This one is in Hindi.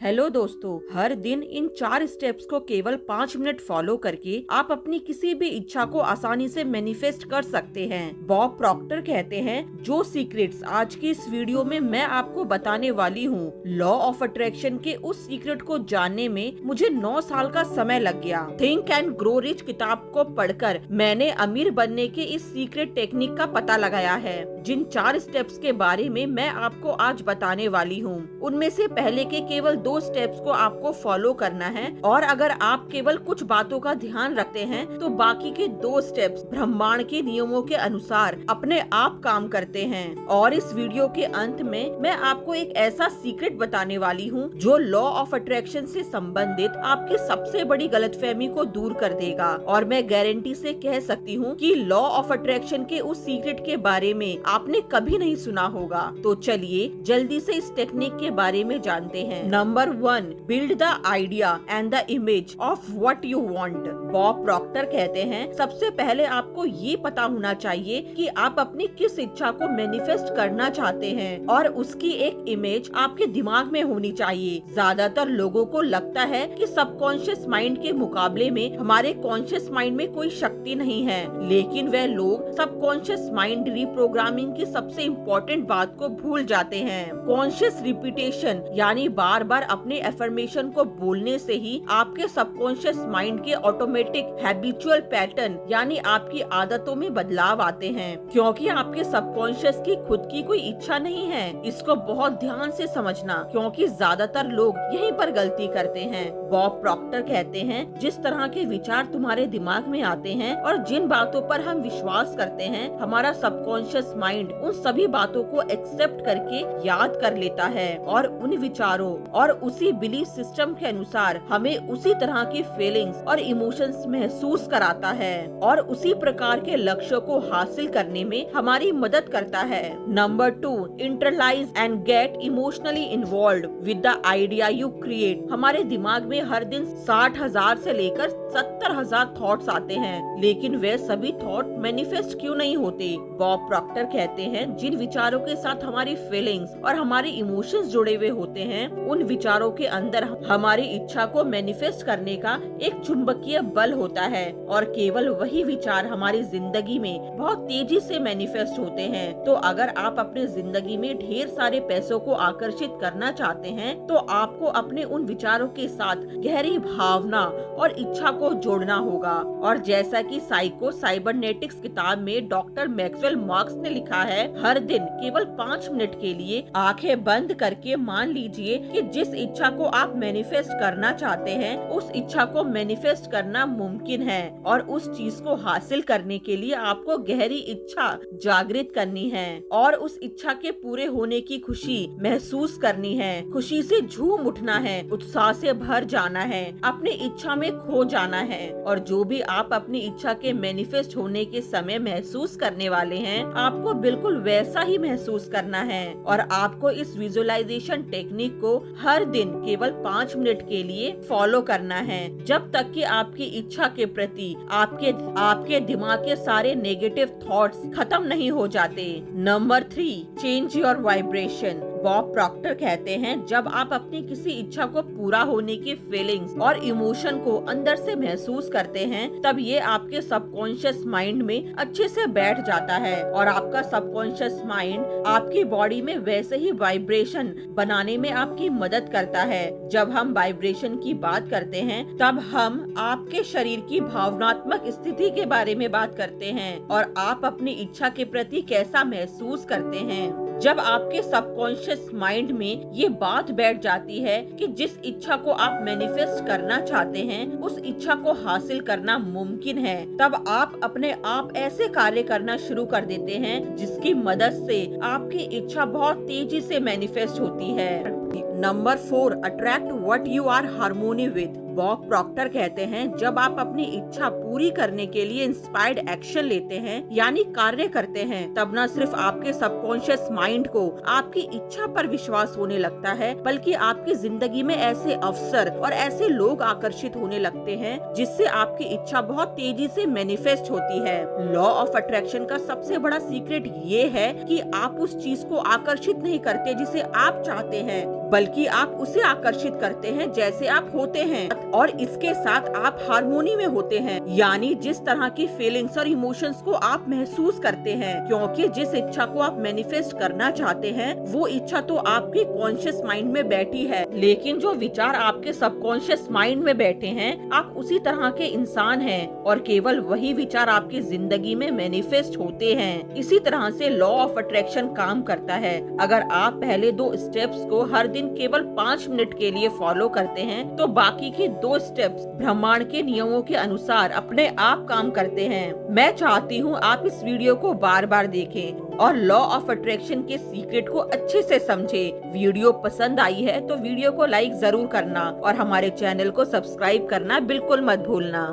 हेलो दोस्तों, हर दिन इन 4 स्टेप्स को केवल 5 मिनट फॉलो करके आप अपनी किसी भी इच्छा को आसानी से मैनिफेस्ट कर सकते हैं। बॉब प्रॉक्टर कहते हैं, जो सीक्रेट्स आज की इस वीडियो में मैं आपको बताने वाली हूँ, लॉ ऑफ अट्रैक्शन के उस सीक्रेट को जानने में मुझे 9 साल का समय लग गया। थिंक एंड ग्रो रिच किताब को पढ़कर मैंने अमीर बनने के इस सीक्रेट टेक्निक का पता लगाया है। जिन 4 स्टेप्स के बारे में मैं आपको आज बताने वाली हूँ, उनमें से पहले के केवल 2 स्टेप्स को आपको फॉलो करना है, और अगर आप केवल कुछ बातों का ध्यान रखते हैं तो बाकी के 2 स्टेप्स ब्रह्मांड के नियमों के अनुसार अपने आप काम करते हैं। और इस वीडियो के अंत में मैं आपको एक ऐसा सीक्रेट बताने वाली हूँ जो लॉ ऑफ अट्रैक्शन से संबंधित आपकी सबसे बड़ी गलतफहमी को दूर कर देगा। और मैं गारंटी से कह सकती हूँ कि लॉ ऑफ अट्रैक्शन के उस सीक्रेट के बारे में आपने कभी नहीं सुना होगा। तो चलिए जल्दी से इस टेक्निक के बारे में जानते हैं। Number 1, build the idea and the image of what you want. Bob Proctor कहते हैं, सबसे पहले आपको ये पता होना चाहिए कि आप अपनी किस इच्छा को मैनिफेस्ट करना चाहते हैं, और उसकी एक इमेज आपके दिमाग में होनी चाहिए। ज्यादातर लोगों को लगता है कि सबकॉन्शियस माइंड के मुकाबले में हमारे कॉन्शियस माइंड में कोई शक्ति नहीं है, लेकिन वह लोग सबकॉन्शियस माइंड रीप्रोग्रामिंग की सबसे इम्पोर्टेंट बात को भूल जाते हैं। कॉन्शियस रिपीटेशन यानी बार बार अपने एफर्मेशन को बोलने से ही आपके सबकॉन्शियस माइंड के ऑटोमेटिक हैबिचुअल पैटर्न यानी आपकी आदतों में बदलाव आते हैं, क्योंकि आपके सबकॉन्शियस की खुद की कोई इच्छा नहीं है। इसको बहुत ध्यान से समझना, क्योंकि ज्यादातर लोग यहीं पर गलती करते हैं। बॉब प्रॉक्टर कहते हैं, जिस तरह के विचार तुम्हारे दिमाग में आते हैं और जिन बातों पर हम विश्वास करते हैं, हमारा सबकॉन्शियस माइंड उन सभी बातों को एक्सेप्ट करके याद कर लेता है, और उन विचारों और उसी बिलीफ सिस्टम के अनुसार हमें उसी तरह की फीलिंग्स और इमोशंस महसूस कराता है, और उसी प्रकार के लक्ष्यों को हासिल करने में हमारी मदद करता है। Number 2, internalize and get emotionally involved with the idea you create. हमारे दिमाग में हर दिन 60,000 से लेकर 70,000 थॉट्स आते हैं, लेकिन वे सभी थॉट मैनिफेस्ट क्यों नहीं होते? बॉब प्रॉक्टर कहते हैं, जिन विचारों के साथ हमारी फीलिंग्स और हमारे इमोशंस जुड़े हुए होते हैं, उन विचारों के अंदर हमारी इच्छा को मैनिफेस्ट करने का एक चुंबकीय बल होता है, और केवल वही विचार हमारी जिंदगी में बहुत तेजी से मैनिफेस्ट होते हैं। तो अगर आप अपनी जिंदगी में ढेर सारे पैसों को आकर्षित करना चाहते हैं, तो आपको अपने उन विचारों के साथ गहरी भावना और इच्छा को जोड़ना होगा। और जैसा कि साइको साइबरनेटिक्स किताब में डॉक्टर मैक्सवेल मार्क्स ने लिखा है, हर दिन केवल 5 मिनट के लिए आंखें बंद करके मान लीजिए कि जिस इच्छा को आप मैनिफेस्ट करना चाहते हैं, उस इच्छा को मैनिफेस्ट करना मुमकिन है, और उस चीज को हासिल करने के लिए आपको गहरी इच्छा जागृत करनी है, और उस इच्छा के पूरे होने की खुशी महसूस करनी है। खुशी से झूम उठना है, उत्साह से भर जाना है, अपनी इच्छा में खो जाना है। और जो भी आप अपनी इच्छा के मैनिफेस्ट होने के समय महसूस करने वाले हैं, आपको बिल्कुल वैसा ही महसूस करना है। और आपको इस विजुअलाइजेशन टेक्निक को हर दिन केवल 5 मिनट के लिए फॉलो करना है, जब तक कि आपकी इच्छा के प्रति आपके दिमाग के सारे नेगेटिव थॉट्स खत्म नहीं हो जाते। Number 3, change your vibration. Bob Proctor कहते हैं, जब आप अपनी किसी इच्छा को पूरा होने की फीलिंग्स और इमोशन को अंदर से महसूस करते हैं, तब ये आपके सबकॉन्शियस माइंड में अच्छे से बैठ जाता है, और आपका सबकॉन्शियस माइंड आपकी बॉडी में वैसे ही वाइब्रेशन बनाने में आपकी मदद करता है। जब हम वाइब्रेशन की बात करते हैं, तब हम आपके शरीर की भावनात्मक स्थिति के बारे में बात करते हैं, और आप अपनी इच्छा के प्रति कैसा महसूस करते हैं। जब आपके सबकॉन्शियस माइंड में ये बात बैठ जाती है कि जिस इच्छा को आप मैनिफेस्ट करना चाहते हैं, उस इच्छा को हासिल करना मुमकिन है, तब आप अपने आप ऐसे कार्य करना शुरू कर देते हैं जिसकी मदद से आपकी इच्छा बहुत तेजी से मैनिफेस्ट होती है। Number 4, attract what you are harmony with. Bob Proctor कहते हैं, जब आप अपनी इच्छा पूरी करने के लिए इंस्पायर्ड एक्शन लेते हैं यानी कार्य करते हैं, तब न सिर्फ आपके सबकॉन्शियस माइंड को आपकी इच्छा पर विश्वास होने लगता है, बल्कि आपकी जिंदगी में ऐसे अवसर और ऐसे लोग आकर्षित होने लगते हैं जिससे आपकी इच्छा बहुत तेजी से मैनिफेस्ट होती है। लॉ ऑफ अट्रैक्शन का सबसे बड़ा सीक्रेट ये है कि आप उस चीज को आकर्षित नहीं करते जिसे आप चाहते हैं, बल्कि आप उसे आकर्षित करते हैं जैसे आप होते हैं, और इसके साथ आप हार्मोनी में होते हैं, यानी जिस तरह की फीलिंग्स और इमोशंस को आप महसूस करते हैं। क्योंकि जिस इच्छा को आप मैनिफेस्ट करना चाहते हैं वो इच्छा तो आपके कॉन्शियस माइंड में बैठी है, लेकिन जो विचार आपके सबकॉन्शियस माइंड में बैठे हैं, आप उसी तरह के इंसान हैं और केवल वही विचार आपकी जिंदगी में मैनिफेस्ट होते हैं। इसी तरह से लॉ ऑफ अट्रैक्शन काम करता है। अगर आप पहले 2 स्टेप्स को हर दिन केवल 5 मिनट के लिए फॉलो करते हैं तो बाकी के 2 स्टेप्स ब्रह्मांड के नियमों के अनुसार अपने आप काम करते हैं। मैं चाहती हूँ आप इस वीडियो को बार बार देखें और लॉ ऑफ अट्रैक्शन के सीक्रेट को अच्छे से समझें। वीडियो पसंद आई है तो वीडियो को लाइक जरूर करना और हमारे चैनल को सब्सक्राइब करना बिल्कुल मत भूलना।